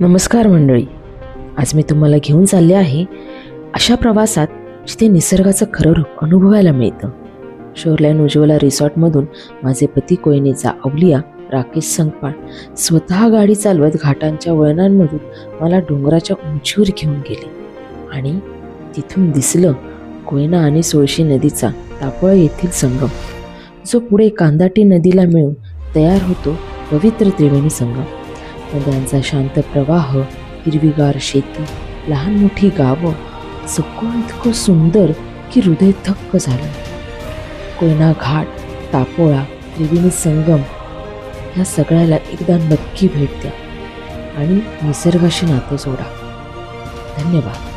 नमस्कार मंडळी. आज मी तुम्हाला घेऊन चालले आहे अशा प्रवासात जिथे निसर्गाचं खरं रूप अनुभवायला मिळतं. शोरलँड उज्ज्वला रिसॉर्टमधून माझे पती कोयनेचा अवलिया राकेश संकपाळ स्वतः गाडी चालवत घाटांच्या वळणांमधून मला डोंगराच्या उंचीवर घेऊन गेले आणि तिथून दिसलं कोयना आणि सुळशी नदीचा तापळ येथील संगम, जो पुढे कांदाटी नदीला मिळून तयार होतो पवित्र त्रिवेणी संगम. नद्यांचा शांत प्रवाह, हिरवीगार शेती, लहान मोठी गावं, सगळं इतकं सुंदर की हृदय थक्क झालं. कोयना घाट, तापोळा, त्रिवेणी संगम ह्या सगळ्याला एकदा नक्की भेट द्या आणि निसर्गाशी नातं जोडा. धन्यवाद.